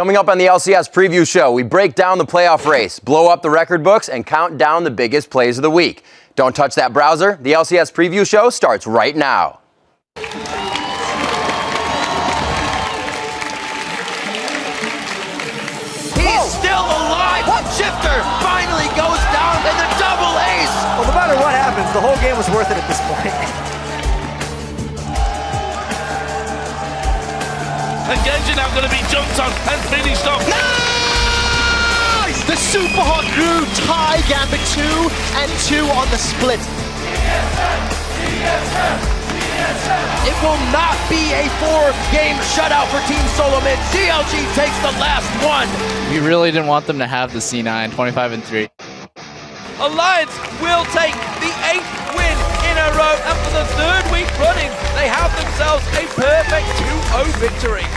Coming up on the LCS preview show, we break down the playoff race, blow up the record books, and count down the biggest plays of the week. Don't touch that browser. The LCS preview show starts right now. He's still alive. Shifter finally goes down in the double ace. Well, no matter what happens, the whole game was worth it at this point. And Genji now going to be jumped on and finished off. Nice! The Super Hot Crew tie Gambit 2 and 2 on the split. It will not be a 4-game shutout for Team Solomid. GLG takes the last one. We really didn't want them to have the C9, 25-3. Alliance will take the 8th win in a row, and for the 3rd week running, they have themselves a perfect 2-0 victory.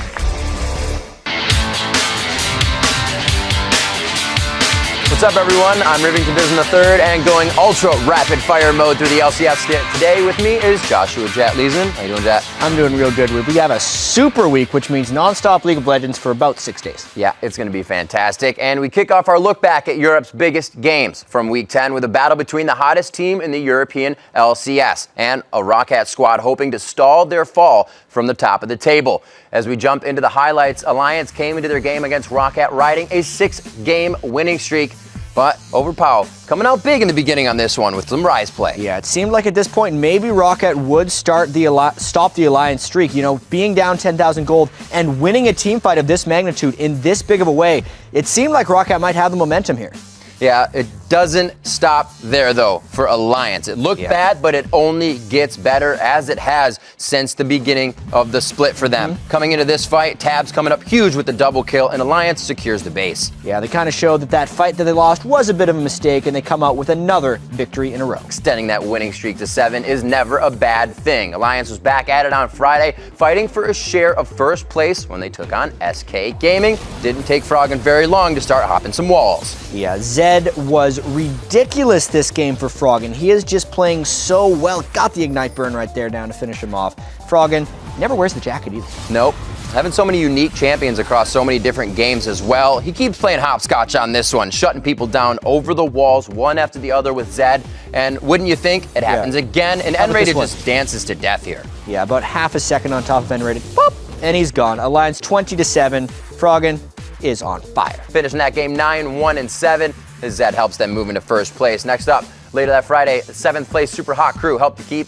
What's up, everyone? I'm Rivington Bism III, and going ultra rapid fire mode through the LCS today with me is Joshua Jet Leeson. How you doing, Jet? I'm doing real good. We have a super week, which means non-stop League of Legends for about 6 days. Yeah, it's going to be fantastic. And we kick off our look back at Europe's biggest games from Week 10 with a battle between the hottest team in the European LCS and a Roccat squad hoping to stall their fall from the top of the table. As we jump into the highlights, Alliance came into their game against Roccat riding a 6-game winning streak. But Overpow coming out big in the beginning on this one with some rise play. Yeah, it seemed like at this point maybe Roccat would stop the Alliance streak. You know, being down 10,000 gold and winning a team fight of this magnitude in this big of a way, it seemed like Roccat might have the momentum here. Yeah, it doesn't stop there, though, for Alliance. It looked bad, but it only gets better as it has since the beginning of the split for them. Coming into this fight, Tabs coming up huge with the double kill, and Alliance secures the base. Yeah, they kind of showed that fight that they lost was a bit of a mistake, and they come out with another victory in a row. Extending that winning streak to 7 is never a bad thing. Alliance was back at it on Friday, fighting for a share of first place when they took on SK Gaming. Didn't take Froggen very long to start hopping some walls. Yeah, Zed was ridiculous this game for Froggen. He is just playing so well. Got the Ignite burn right there down to finish him off. Froggen never wears the jacket either. Nope. Having so many unique champions across so many different games as well. He keeps playing hopscotch on this one, shutting people down over the walls, one after the other with Zed. And wouldn't you think, it happens again, and N-Rated just dances to death here. Yeah, about half a second on top of N-Rated. Boop! And he's gone. Alliance 20-7. Froggen is on fire. Finishing that game 9-1-7. As Zed helps them move into first place. Next up, later that Friday, 7th place Super Hot Crew helped to keep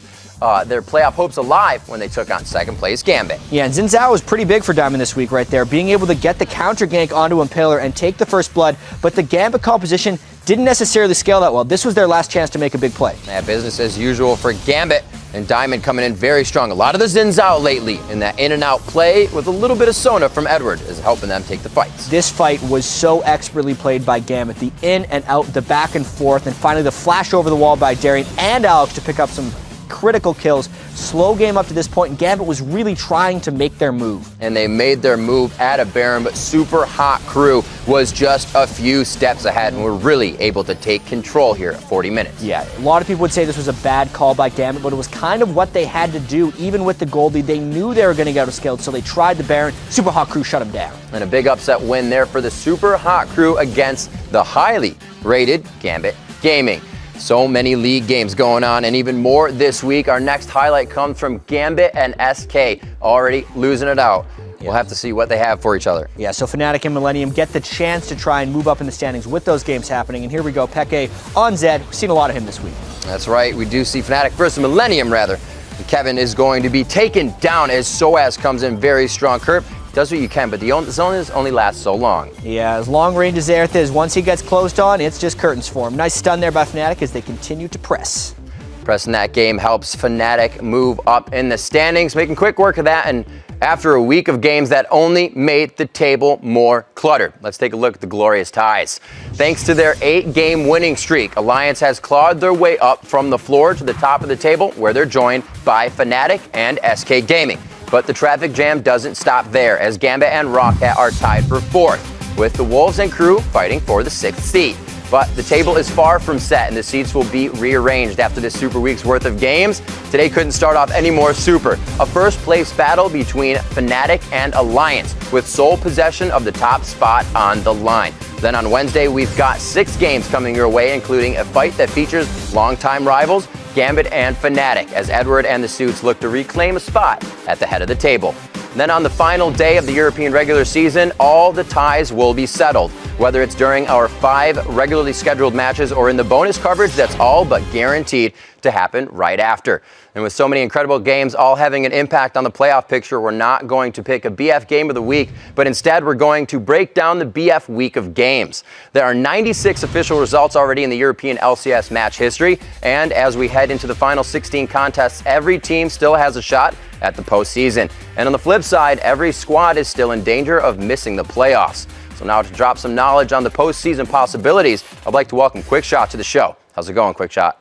their playoff hopes alive when they took on 2nd place Gambit. Yeah, and Xin Zhao was pretty big for Diamond this week right there, being able to get the counter gank onto Impaler and take the first blood, but the Gambit composition didn't necessarily scale that well. This was their last chance to make a big play. Yeah, business as usual for Gambit, and Diamond coming in very strong. A lot of the Xin Zhao lately in that in and out play with a little bit of Sona from Edward is helping them take the fights. This fight was so expertly played by Gambit. The in and out, the back and forth, and finally the flash over the wall by Darian and Alex to pick up some critical kills. Slow game up to this point, and Gambit was really trying to make their move. And they made their move at a Baron, but Super Hot Crew was just a few steps ahead and were really able to take control here at 40 minutes. Yeah, a lot of people would say this was a bad call by Gambit, but it was kind of what they had to do. Even with the gold lead, they knew they were going to get outscaled, so they tried the Baron. Super Hot Crew shut him down. And a big upset win there for the Super Hot Crew against the highly rated Gambit Gaming. So many league games going on, and even more this week. Our next highlight comes from Gambit and SK, already losing it out. We'll have to see what they have for each other. Yeah, so Fnatic and Millennium get the chance to try and move up in the standings with those games happening. And here we go, Peke on Zed. We've seen a lot of him this week. That's right, we do see Fnatic versus Millennium, rather. And Kevin is going to be taken down as Soaz comes in very strong. Kurt does what you can, but the zones only lasts so long. Yeah, as long range as Aerith is, once he gets closed on, it's just curtains for him. Nice stun there by Fnatic as they continue to press. Pressing that game helps Fnatic move up in the standings, making quick work of that, and after a week of games that only made the table more cluttered. Let's take a look at the glorious ties. Thanks to their 8-game winning streak, Alliance has clawed their way up from the floor to the top of the table, where they're joined by Fnatic and SK Gaming. But the traffic jam doesn't stop there, as Gambit and Roccat are tied for 4th, with the Wolves and Crew fighting for the 6th seed. But the table is far from set, and the seats will be rearranged after this Super Week's worth of games. Today couldn't start off any more super. A first-place battle between Fnatic and Alliance, with sole possession of the top spot on the line. Then on Wednesday, we've got 6 games coming your way, including a fight that features longtime rivals Gambit and Fnatic, as Edward and the Suits look to reclaim a spot at the head of the table. Then on the final day of the European regular season, all the ties will be settled. Whether it's during our 5 regularly scheduled matches or in the bonus coverage, that's all but guaranteed to happen right after. And with so many incredible games all having an impact on the playoff picture, we're not going to pick a BF game of the week, but instead we're going to break down the BF week of games. There are 96 official results already in the European LCS match history, and as we head into the final 16 contests, every team still has a shot at the postseason. And on the flip side, every squad is still in danger of missing the playoffs. So now to drop some knowledge on the postseason possibilities, I'd like to welcome QuickShot to the show. How's it going, QuickShot?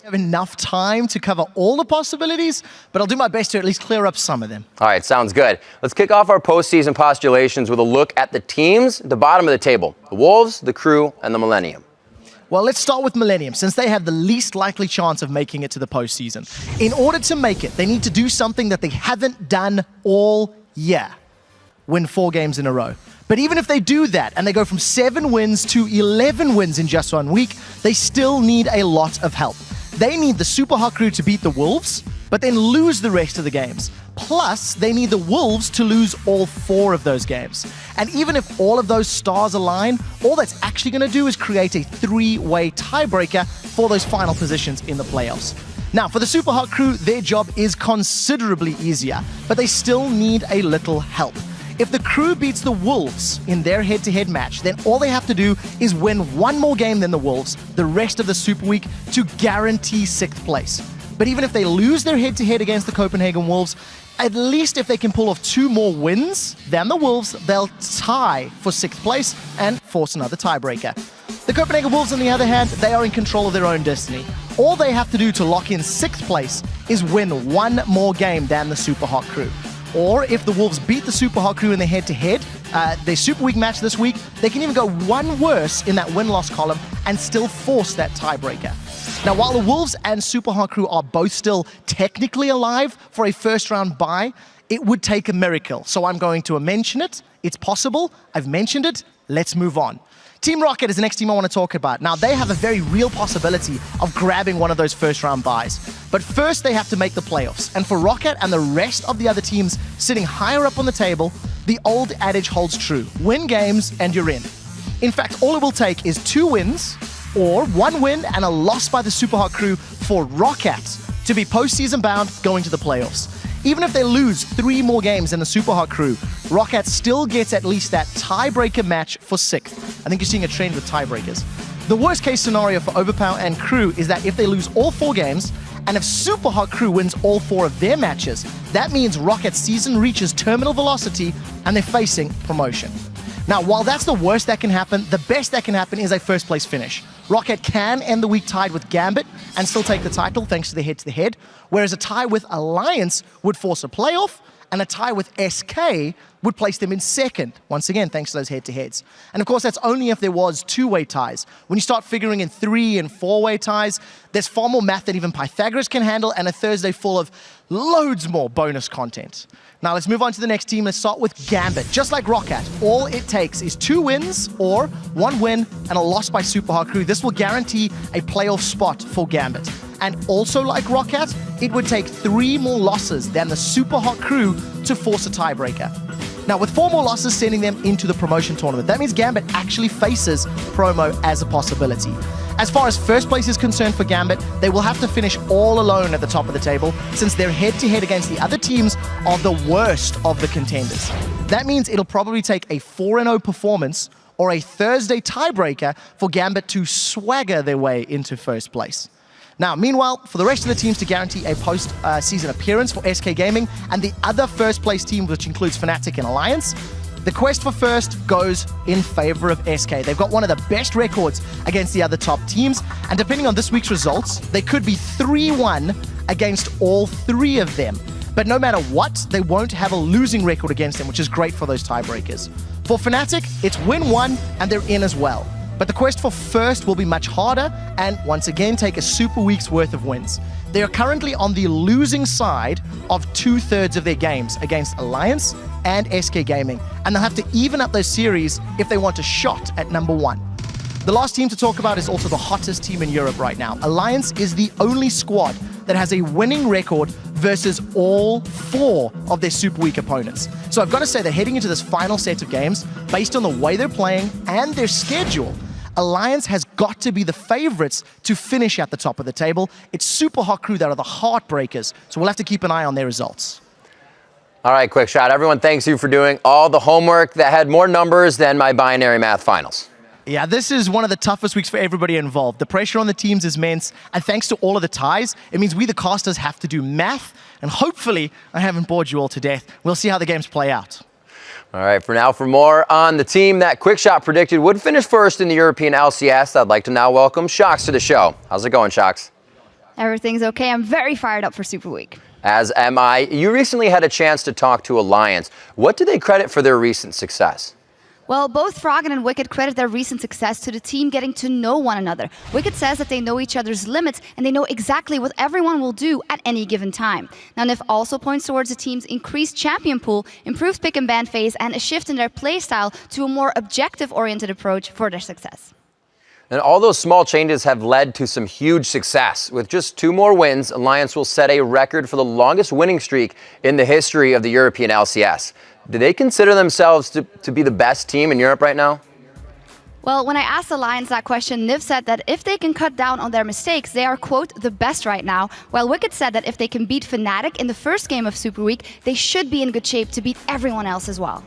Have enough time to cover all the possibilities, but I'll do my best to at least clear up some of them. All right, sounds good. Let's kick off our postseason postulations with a look at the teams at the bottom of the table: the Wolves, the Crew, and the Millennium. Well, let's start with Millennium, since they have the least likely chance of making it to the postseason. In order to make it, they need to do something that they haven't done all year: win 4 games in a row. But even if they do that, and they go from 7 wins to 11 wins in just 1 week, they still need a lot of help. They need the Super Hot Crew to beat the Wolves, but then lose the rest of the games. Plus, they need the Wolves to lose all 4 of those games. And even if all of those stars align, all that's actually going to do is create a 3-way tiebreaker for those final positions in the playoffs. Now, for the Super Hot Crew, their job is considerably easier, but they still need a little help. If the Crew beats the Wolves in their head-to-head match, then all they have to do is win 1 more game than the Wolves the rest of the Super Week to guarantee 6th place. But even if they lose their head-to-head against the Copenhagen Wolves, at least if they can pull off 2 more wins than the Wolves, they'll tie for 6th place and force another tiebreaker. The Copenhagen Wolves, on the other hand, they are in control of their own destiny. All they have to do to lock in 6th place is win 1 more game than the Super Hot Crew. Or if the Wolves beat the Super Hot Crew in their head-to-head, their Super Week match this week, they can even go 1 worse in that win-loss column and still force that tiebreaker. Now, while the Wolves and Super Hot Crew are both still technically alive for a first-round bye, it would take a miracle. So I'm going to mention it. It's possible. I've mentioned it. Let's move on. Team Rocket is the next team I want to talk about. Now, they have a very real possibility of grabbing one of those first-round byes. But first, they have to make the playoffs. And for Rocket and the rest of the other teams sitting higher up on the table, the old adage holds true: win games and you're in. In fact, all it will take is 2 wins, or 1 win and a loss by the Super Hot Crew for Rocket to be postseason bound going to the playoffs. Even if they lose 3 more games than the Super Hot Crew, Rocket still gets at least that tiebreaker match for 6th. I think you're seeing a trend with tiebreakers. The worst case scenario for Overpower and Crew is that if they lose all 4 games, and if Super Hot Crew wins all 4 of their matches, that means Rocket's season reaches terminal velocity and they're facing promotion. Now, while that's the worst that can happen, the best that can happen is a first-place finish. Rocket can end the week tied with Gambit and still take the title thanks to the head-to-head, whereas a tie with Alliance would force a playoff, and a tie with SK would place them in 2nd, once again, thanks to those head-to-heads. And of course, that's only if there was 2-way ties. When you start figuring in 3- and 4-way ties, there's far more math than even Pythagoras can handle, and a Thursday full of loads more bonus content. Now let's move on to the next team. Let's start with Gambit. Just like Rocket, all it takes is 2 wins or 1 win and a loss by Super Hot Crew. This will guarantee a playoff spot for Gambit. And also like Rocket, it would take 3 more losses than the Super Hot Crew to force a tiebreaker. Now, with 4 more losses sending them into the promotion tournament, that means Gambit actually faces promo as a possibility. As far as first place is concerned for Gambit, they will have to finish all alone at the top of the table, since their head-to-head against the other teams are the worst of the contenders. That means it'll probably take a 4-0 performance or a Thursday tiebreaker for Gambit to swagger their way into first place. Now, meanwhile, for the rest of the teams to guarantee a post-season appearance for SK Gaming and the other first-place team, which includes Fnatic and Alliance, the quest for first goes in favor of SK. They've got one of the best records against the other top teams, and depending on this week's results, they could be 3-1 against all 3 of them. But no matter what, they won't have a losing record against them, which is great for those tiebreakers. For Fnatic, it's win one and they're in as well. But the quest for first will be much harder and once again take a super week's worth of wins. They are currently on the losing side of 2/3 of their games against Alliance and SK Gaming, and they'll have to even up those series if they want a shot at number one. The last team to talk about is also the hottest team in Europe right now. Alliance is the only squad that has a winning record versus all 4 of their super weak opponents. So I've got to say that heading into this final set of games, based on the way they're playing and their schedule, Alliance has got to be the favorites to finish at the top of the table. It's Super Hot Crew that are the heartbreakers, so we'll have to keep an eye on their results. All right, quick shot. Everyone, thanks you for doing all the homework that had more numbers than my binary math finals. Yeah, this is one of the toughest weeks for everybody involved. The pressure on the teams is immense, and thanks to all of the ties, it means we the casters have to do math, and hopefully I haven't bored you all to death. We'll see how the games play out. All right, for now, for more on the team that Quickshot predicted would finish first in the European LCS, I'd like to now welcome Shox to the show. How's it going, Shox? Everything's okay. I'm very fired up for Super Week. As am I. You recently had a chance to talk to Alliance. What do they credit for their recent success? Well, both Froggen and Wicked credit their recent success to the team getting to know one another. Wicked says that they know each other's limits and they know exactly what everyone will do at any given time. Now, Nif also points towards the team's increased champion pool, improved pick and ban phase, and a shift in their playstyle to a more objective-oriented approach for their success. And all those small changes have led to some huge success. With just 2 more wins, Alliance will set a record for the longest winning streak in the history of the European LCS. Do they consider themselves to be the best team in Europe right now? Well, when I asked Alliance that question, Niv said that if they can cut down on their mistakes, they are, quote, the best right now, while Wicked said that if they can beat Fnatic in the first game of Super Week, they should be in good shape to beat everyone else as well.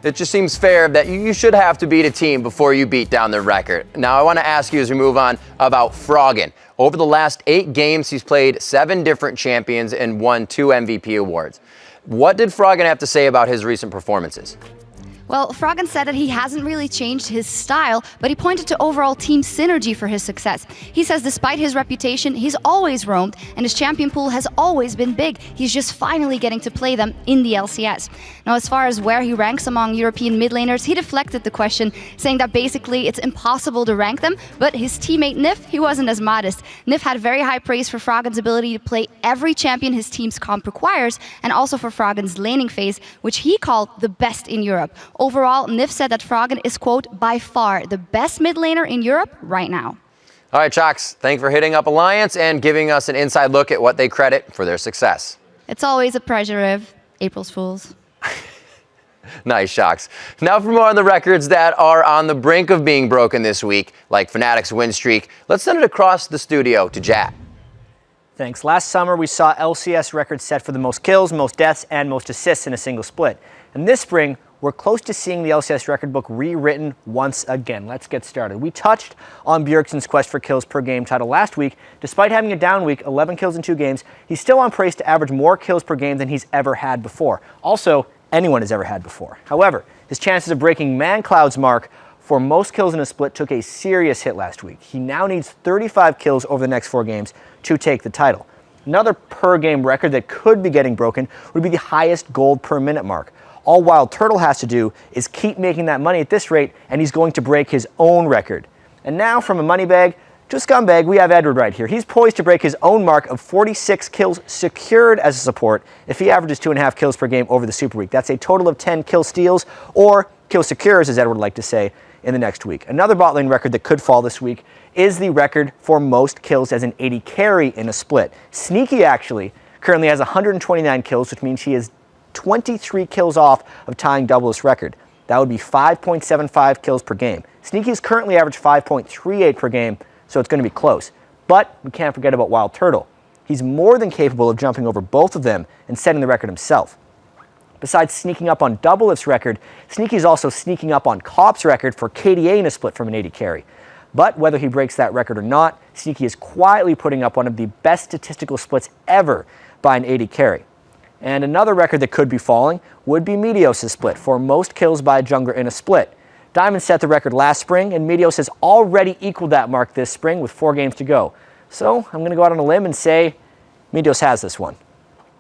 It just seems fair that you should have to beat a team before you beat down their record. Now, I want to ask you as we move on about Froggen. Over the last 8 games, he's played 7 different champions and won 2 MVP awards. What did Froggen have to say about his recent performances? Well, Froggen said that he hasn't really changed his style, but he pointed to overall team synergy for his success. He says despite his reputation, he's always roamed, and his champion pool has always been big. He's just finally getting to play them in the LCS. Now, as far as where he ranks among European mid laners, he deflected the question, saying that basically it's impossible to rank them, but his teammate Nif, he wasn't as modest. Nif had very high praise for Froggen's ability to play every champion his team's comp requires, and also for Froggen's laning phase, which he called the best in Europe. Overall, Nif said that Froggen is, quote, by far the best mid laner in Europe right now. All right, Shox, thanks for hitting up Alliance and giving us an inside look at what they credit for their success. It's always a pleasure, Riv. April's Fools. Nice, Shox. Now for more on the records that are on the brink of being broken this week, like Fnatic's win streak, let's send it across the studio to Jack. Thanks. Last summer, we saw LCS records set for the most kills, most deaths, and most assists in a single split. And this spring, we're close to seeing the LCS record book rewritten once again. Let's get started. We touched on Bjergsen's quest for kills per game title last week. Despite having a down week, 11 kills in 2 games, he's still on pace to average more kills per game than he's ever had before. Also, anyone has ever had before. However, his chances of breaking ManCloud's mark for most kills in a split took a serious hit last week. He now needs 35 kills over the next 4 games to take the title. Another per game record that could be getting broken would be the highest gold per minute mark. All Wild Turtle has to do is keep making that money at this rate, and he's going to break his own record. And now from a money bag to a scumbag, we have Edward right here. He's poised to break his own mark of 46 kills secured as a support if he averages 2.5 kills per game over the Super Week. That's a total of 10 kill steals, or kill secures, as Edward would like to say, in the next week. Another bot lane record that could fall this week is the record for most kills as an AD carry in a split. Sneaky actually currently has 129 kills, which means he is 23 kills off of tying doublest record. That would be 5.75 kills per game. Sneaky is currently average 5.38 per game, so it's going to be close. But we can't forget about Wild Turtle. He's more than capable of jumping over both of them and setting the record himself. Besides sneaking up on Doublelift's record, Sneaky is also sneaking up on Kop's record for KDA in a split from an AD carry. But whether he breaks that record or not, Sneaky is quietly putting up one of the best statistical splits ever by an AD carry. And another record that could be falling would be Meteos' split for most kills by a jungler in a split. Diamond set the record last spring, and Meteos has already equaled that mark this spring with 4 games to go. So I'm going to go out on a limb and say Meteos has this one.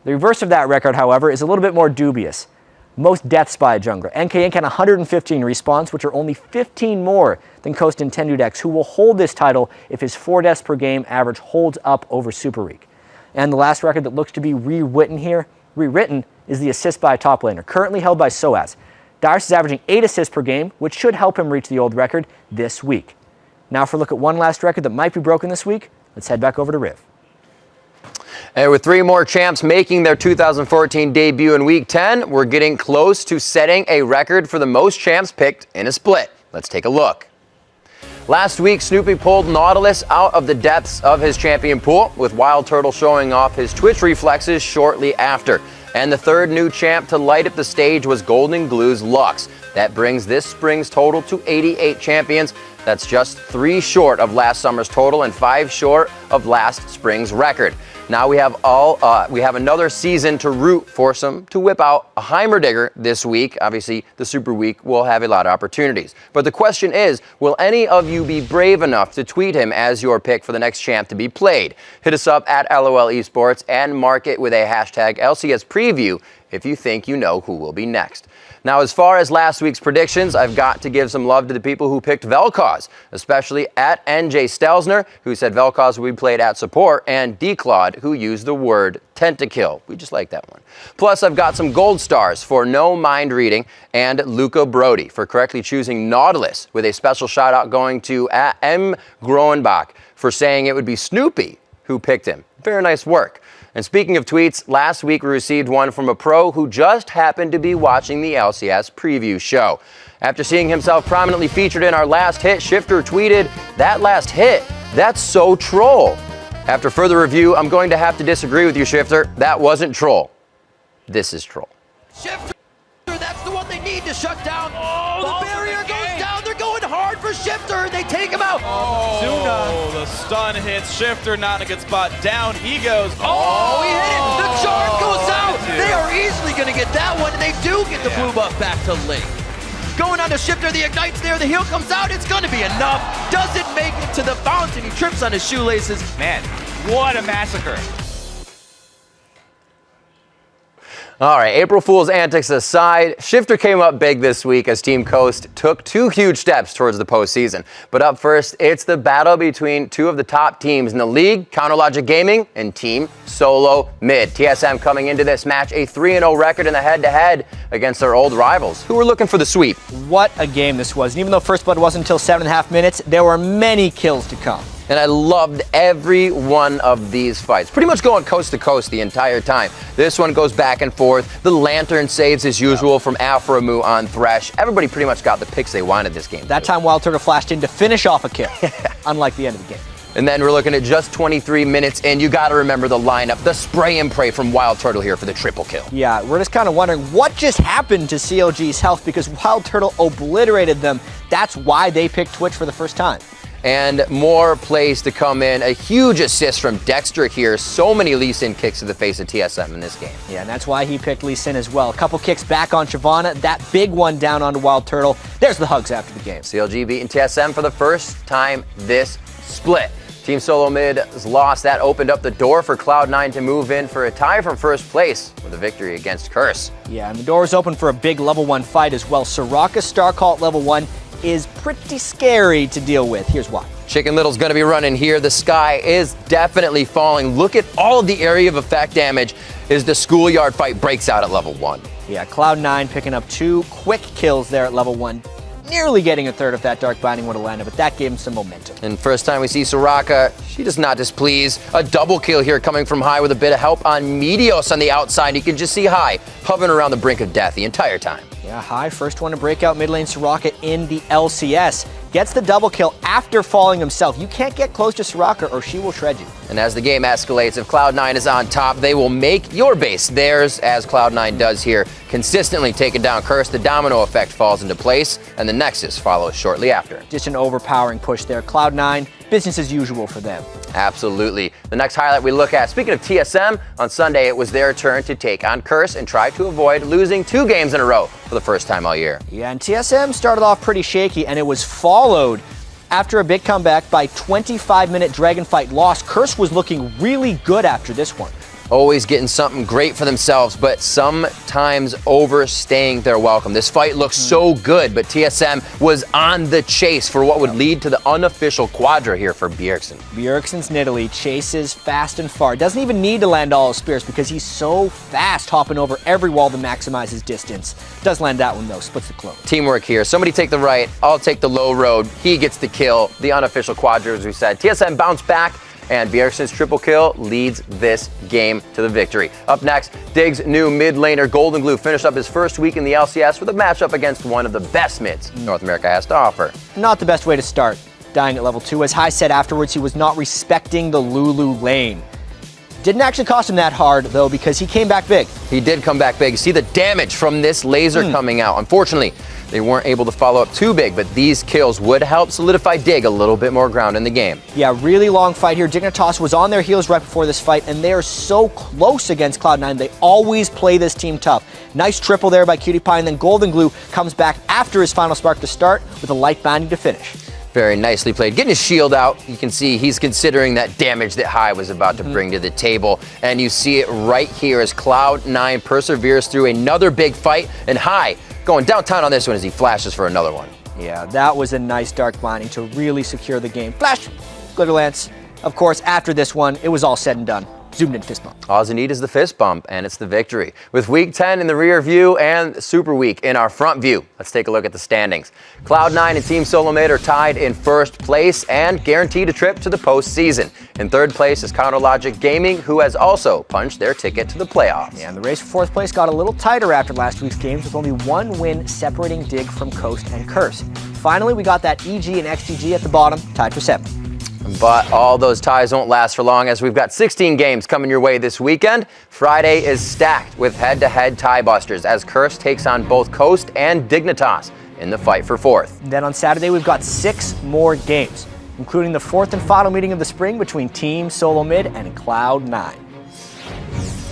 The reverse of that record, however, is a little bit more dubious. most deaths by a jungler. NK Inc had 115 respawns, which are only 15 more than Coast and Tendudex, who will hold this title if his 4 deaths per game average holds up over Super Week. And the last record that looks to be rewritten is the assist by a top laner, currently held by Soaz. Darius is averaging 8 assists per game, which should help him reach the old record this week. Now for a look at one last record that might be broken this week, let's head back over to Riv. And with 3 more champs making their 2014 debut in Week 10, we're getting close to setting a record for the most champs picked in a split. Let's take a look. Last week, Snoopy pulled Nautilus out of the depths of his champion pool, with Wild Turtle showing off his Twitch reflexes shortly after. And the third new champ to light up the stage was Golden Glue's Lux. That brings this spring's total to 88 champions. That's just 3 short of last summer's total and 5 short of last spring's record. Now we have another season to root for to whip out a Heimerdinger this week. Obviously, the Super Week will have a lot of opportunities. But the question is, will any of you be brave enough to tweet him as your pick for the next champ to be played? Hit us up at LOL Esports and mark it with a hashtag LCS preview if you think you know who will be next. Now, as far as last week's predictions, I've got to give some love to the people who picked Vel'Koz, especially at NJ Stelzner, who said Vel'Koz will be played at support, and D-Claude, who used the word tentakill. We just like that one. Plus, I've got some gold stars for no mind reading, and Luca Brody for correctly choosing Nautilus, with a special shout out going to at M. Groenbach for saying it would be Snoopy who picked him. Very nice work. And speaking of tweets, last week we received one from a pro who just happened to be watching the LCS preview show. After seeing himself prominently featured in our last hit, Shifter tweeted, "That last hit, that's so troll." After further review, I'm going to have to disagree with you, Shifter. That wasn't troll. This is troll. Shifter, that's the one they need to shut down. The barrier goes down. They're going hard for Shifter, and they take him out. Oh, the stun hits Shifter, not a good spot. Down he goes. Oh, he hit it. The charge goes out. They are easily going to get that one, and they do get the blue buff back to Link. Going on to Shifter, the Ignite's there, the heal comes out, it's going to be enough. Doesn't make it to the fountain, he trips on his shoelaces. Man, what a massacre. All right, April Fool's antics aside, Shifter came up big this week as Team Coast took 2 huge steps towards the postseason. But up first, it's the battle between 2 of the top teams in the league, Counterlogic Gaming and Team Solo Mid. TSM coming into this match a 3-0 record in the head-to-head against their old rivals, who were looking for the sweep. What a game this was. And even though First Blood wasn't until 7.5 minutes, there were many kills to come. And I loved every one of these fights. Pretty much going coast to coast the entire time. This one goes back and forth. The Lantern saves as usual from Aframu on Thresh. Everybody pretty much got the picks they wanted this game. That time Wild Turtle flashed in to finish off a kill, unlike the end of the game. And then we're looking at just 23 minutes in. You got to remember the lineup, the spray and pray from Wild Turtle here for the triple kill. Yeah, we're just kind of wondering what just happened to CLG's health because Wild Turtle obliterated them. That's why they picked Twitch for the first time. And more plays to come in. A huge assist from Dexter here. So many Lee Sin kicks to the face of TSM in this game. Yeah, and that's why he picked Lee Sin as well. A couple kicks back on Shyvana. That big one down onto Wild Turtle. There's the hugs after the game. CLG beating TSM for the first time this split. Team Solo Mid's loss, that opened up the door for Cloud9 to move in for a tie from first place with a victory against Curse. Yeah, and the door is open for a big level 1 fight as well. Soraka Starcall at level 1 is pretty scary to deal with. Here's why. Chicken Little's going to be running here. The sky is definitely falling. Look at all of the area of effect damage as the schoolyard fight breaks out at level 1. Yeah, Cloud9 picking up 2 quick kills there at level 1. Nearly getting a third if that Dark Binding would have landed, but that gave him some momentum. And first time we see Soraka, she does not displease. A double kill here coming from High with a bit of help on Meteos on the outside. You can just see High hovering around the brink of death the entire time. Yeah, High, first one to break out mid lane Soraka in the LCS. Gets the double kill after falling himself. You can't get close to Soraka or she will shred you. And as the game escalates, if Cloud9 is on top, they will make your base theirs, as Cloud9 does here, consistently taking down Curse. The domino effect falls into place, and the Nexus follows shortly after. Just an overpowering push there. Cloud9, business as usual for them. Absolutely. The next highlight we look at, speaking of TSM, on Sunday it was their turn to take on Curse and try to avoid losing 2 games in a row for the first time all year. Yeah, and TSM started off pretty shaky, and it was followed after a big comeback by 25-minute Dragon Fight loss. Curse was looking really good after this one. always getting something great for themselves, but sometimes overstaying their welcome. This fight looks so good, but TSM was on the chase for what would lead to the unofficial quadra here for Bjergsen. Bjergsen's Nidalee chases fast and far. Doesn't even need to land all his spears because he's so fast, hopping over every wall to maximize his distance. Does land that one though, splits the clone. Teamwork here. Somebody take the right, I'll take the low road. He gets the kill, the unofficial quadra, as we said. TSM bounced back, and Bjergsen's triple kill leads this game to the victory. Up next, Dig's new mid laner Golden Glue finished up his first week in the LCS with a matchup against one of the best mids North America has to offer. Not the best way to start, dying at level 2. As Hai said afterwards, he was not respecting the Lulu lane. Didn't actually cost him that hard, though, because he came back big. He did come back big. See the damage from this laser coming out. Unfortunately, they weren't able to follow up too big, but these kills would help solidify Dig a little bit more ground in the game. Yeah, really long fight here. Dignitas was on their heels right before this fight, and they are so close against Cloud9. They always play this team tough. Nice triple there by Cutie Pie, and then Golden Glue comes back after his final spark to start with a light binding to finish. Very nicely played. Getting his shield out, you can see he's considering that damage that Hai was about to bring to the table. And you see it right here as Cloud9 perseveres through another big fight. And Hai going downtown on this one as he flashes for another one. Yeah, that was a nice dark blinding to really secure the game. Flash! Glitter Lance. Of course, after this one, it was all said and done. Zoomed in fist bump. All you need is the fist bump, and it's the victory. With Week 10 in the rear view and Super Week in our front view, let's take a look at the standings. Cloud9 and Team Solo Mid are tied in first place and guaranteed a trip to the postseason. In third place is CounterLogic Gaming, who has also punched their ticket to the playoffs. Yeah, and the race for fourth place got a little tighter after last week's games, with only one win separating Dig from Coast and Curse. Finally, we got that EG and XGG at the bottom, tied for 7th. But all those ties won't last for long, as we've got 16 games coming your way this weekend. Friday is stacked with head-to-head tie busters as Curse takes on both Coast and Dignitas in the fight for fourth. And then on Saturday, we've got 6 more games, including the fourth and final meeting of the spring between Team Solo Mid and Cloud9.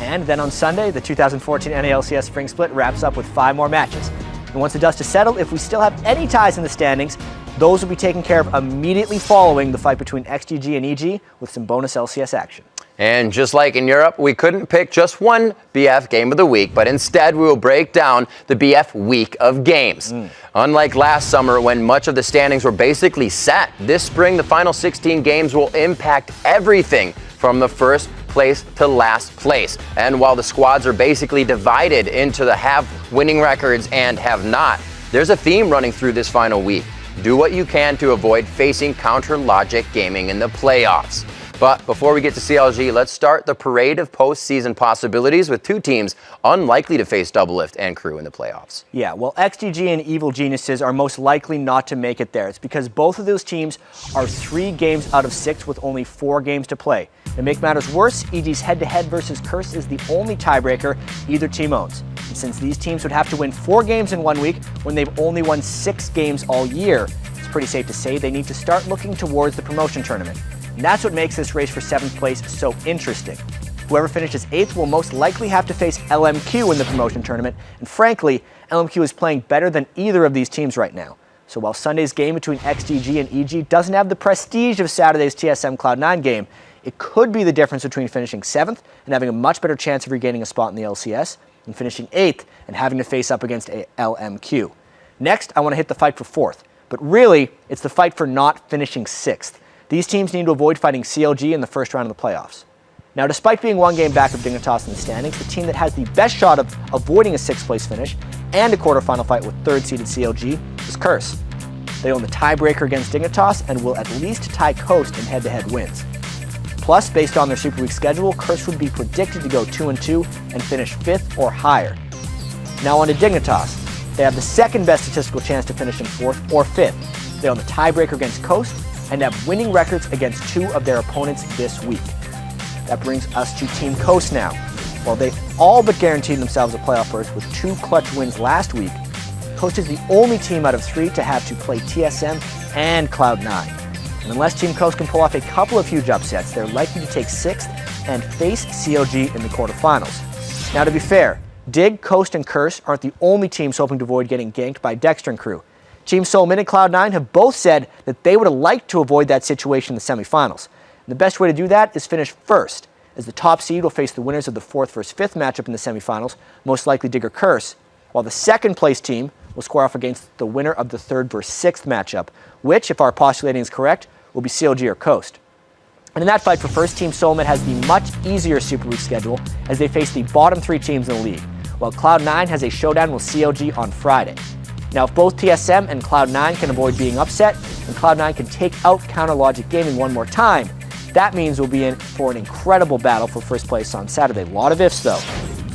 And then on Sunday, the 2014 NALCS Spring Split wraps up with 5 more matches. And once the dust is settled, if we still have any ties in the standings, those will be taken care of immediately following the fight between XGG and EG with some bonus LCS action. And just like in Europe, we couldn't pick just one BF game of the week, but instead we will break down the BF week of games. Unlike last summer when much of the standings were basically set, this spring the final 16 games will impact everything from the first place to last place. And while the squads are basically divided into the have winning records and have not, there's a theme running through this final week. Do what you can to avoid facing CounterLogic Gaming in the playoffs. But before we get to CLG, let's start the parade of postseason possibilities with 2 teams unlikely to face Doublelift and Crew in the playoffs. Yeah, well, XGG and Evil Geniuses are most likely not to make it there. It's because both of those teams are 3 games out of 6 with only 4 games to play. To make matters worse, EG's head-to-head versus Curse is the only tiebreaker either team owns. And since these teams would have to win 4 games in 1 week when they've only won 6 games all year, it's pretty safe to say they need to start looking towards the promotion tournament. And that's what makes this race for 7th place so interesting. Whoever finishes 8th will most likely have to face LMQ in the promotion tournament, and frankly, LMQ is playing better than either of these teams right now. So while Sunday's game between XGG and EG doesn't have the prestige of Saturday's TSM Cloud9 game, it could be the difference between finishing 7th and having a much better chance of regaining a spot in the LCS, and finishing 8th and having to face up against a LMQ. Next, I want to hit the fight for 4th, but really, it's the fight for not finishing 6th. These teams need to avoid fighting CLG in the first round of the playoffs. Now, despite being 1 game back of Dignitas in the standings, the team that has the best shot of avoiding a 6th place finish and a quarterfinal fight with 3rd-seeded CLG is Curse. They own the tiebreaker against Dignitas and will at least tie Coast in head-to-head wins. Plus, based on their Super Week schedule, Curse would be predicted to go 2-2 and finish 5th or higher. Now on to Dignitas. They have the 2nd best statistical chance to finish in 4th or 5th. They own the tiebreaker against Coast and have winning records against 2 of their opponents this week. That brings us to Team Coast now. While they all but guaranteed themselves a playoff berth with 2 clutch wins last week, Coast is the only team out of 3 to have to play TSM and Cloud9. And unless Team Coast can pull off a couple of huge upsets, they're likely to take 6th and face CLG in the quarterfinals. Now to be fair, Dig, Coast, and Curse aren't the only teams hoping to avoid getting ganked by Dexter and Crew. Team Solomid and Cloud9 have both said that they would have liked to avoid that situation in the semifinals. And the best way to do that is finish first. as the top seed will face the winners of the 4th versus 5th matchup in the semifinals, most likely Dig or Curse, while the 2nd place team will square off against the winner of the 3rd versus 6th matchup, which, if our postulating is correct, will be CLG or Coast. And in that fight for first, Team Solomid has the much easier Super Week schedule as they face the bottom 3 teams in the league, while Cloud9 has a showdown with CLG on Friday. Now, if both TSM and Cloud9 can avoid being upset, and Cloud9 can take out Counter Logic Gaming one more time, that means we'll be in for an incredible battle for first place on Saturday. A lot of ifs, though.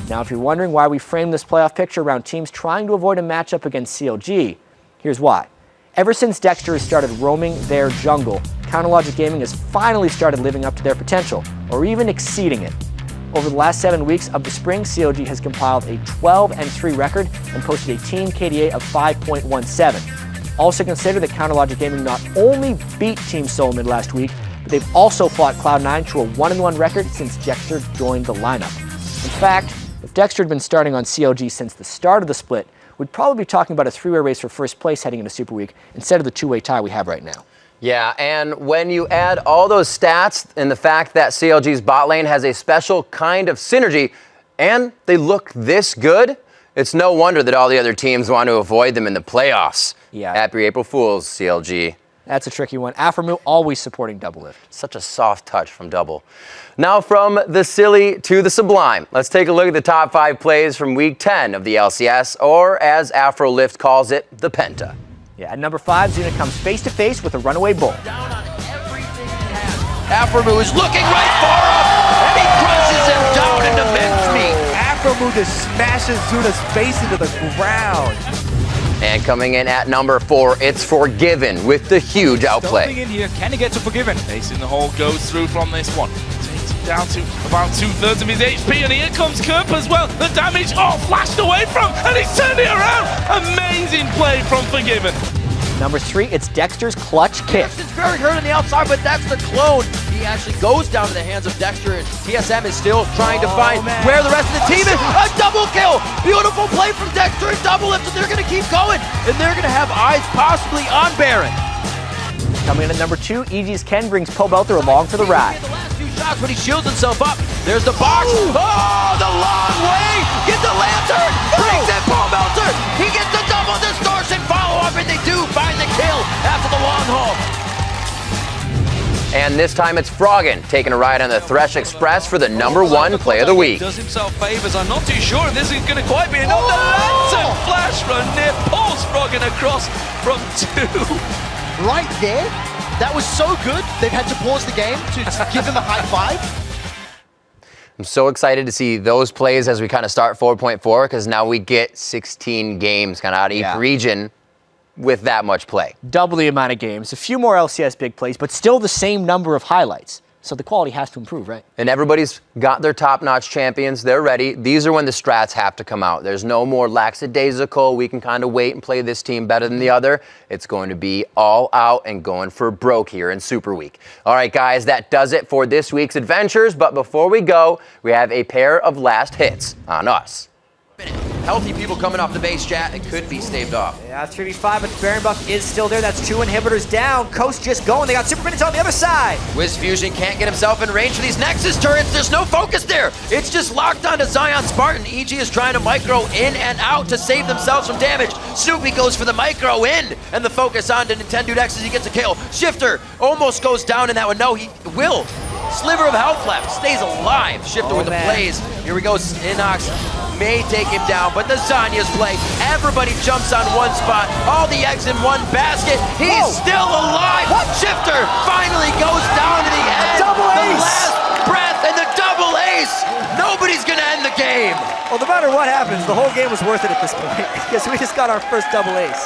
Now, if you're wondering why we framed this playoff picture around teams trying to avoid a matchup against CLG, here's why. Ever since Dexter has started roaming their jungle, Counter Logic Gaming has finally started living up to their potential, or even exceeding it. Over the last 7 weeks of the spring, CLG has compiled a 12-3 record and posted a team KDA of 5.17. Also consider that Counter Logic Gaming not only beat Team Solomid last week, but they've also fought Cloud9 to a 1-1 record since Dexter joined the lineup. In fact, if Dexter had been starting on CLG since the start of the split, we'd probably be talking about a 3-way race for first place heading into Super Week instead of the 2-way tie we have right now. Yeah, and when you add all those stats and the fact that CLG's bot lane has a special kind of synergy and they look this good, it's no wonder that all the other teams want to avoid them in the playoffs. Yeah. Happy April Fools, CLG. That's a tricky one. Aframu always supporting Doublelift. Such a soft touch from Double. Now from the silly to the sublime, let's take a look at the top 5 plays from Week 10 of the LCS, or as AfroLift calls it, the Penta. Yeah, at number 5, Zuna comes face-to-face with a runaway bull. Down on everything he has. Aframu is looking right for him, and he crushes him down into mincemeat. Aframu just smashes Zuna's face into the ground. And coming in at number 4, it's Forgiven with the huge outplay. Stepping in here, can he get to Forgiven? Ace in the hole goes through from this one. Takes him down to about 2/3 of his HP, and here comes Kerp as well. The damage, flashed away from, and he's turned it around. Amazing play from Forgiven. Number 3, it's Dexter's clutch kick. Dexter's very hurt on the outside, but that's the clone. He actually goes down to the hands of Dexter, and TSM is still trying to find where the rest of the team is. A double kill! Beautiful play from Dexter and Doublelift, and they're going to keep going, and they're going to have eyes possibly on Baron. Coming in at number 2, EG's Ken brings Pobelter along for the ride. The last 2 shots when he shields himself up. There's the box. Oh, the long way! Get the lantern! Brings in Pobelter! He gets the double distortion follow-up, and they do find the kill after the long haul. And this time it's Froggen taking a ride on the Thresh Express for the number 1 play of the week. Does himself favors. I'm not too sure if this is going to quite be enough. The lantern flash run near pulls Froggen across from 2. Right there, that was so good, they've had to pause the game to give him a high five. I'm so excited to see those plays as we kind of start 4.4, because now we get 16 games kind of out of each region with that much play. Double the amount of games, a few more LCS big plays, but still the same number of highlights. So the quality has to improve, right? And everybody's got their top-notch champions. They're ready. These are when the strats have to come out. There's no more lackadaisical, we can kind of wait and play this team better than the other. It's going to be all out and going for broke here in Super Week. All right, guys, that does it for this week's adventures. But before we go, we have a pair of last hits on us. Healthy people coming off the base, chat. It could be staved off. Yeah, 3v5, but the Baron buff is still there. That's 2 inhibitors down. Coast just going. They got super minutes on the other side. Wiz Fusion can't get himself in range for these Nexus turrets. There's no focus there. It's just locked onto Zion Spartan. EG is trying to micro in and out to save themselves from damage. Snoopy goes for the micro in, and the focus on to Nintendo X as he gets a kill. Shifter almost goes down in that one. No, he will. Sliver of health left. Stays alive. Shifter with the plays. Here we go. Inox may take him down, but the Zanya's play. Everybody jumps on one spot. All the eggs in one basket. He's still alive. Shifter finally goes down to the end. Double ace. The last breath and the double ace. Nobody's going to end the game. Well, no matter what happens, the whole game was worth it at this point because we just got our first double ace.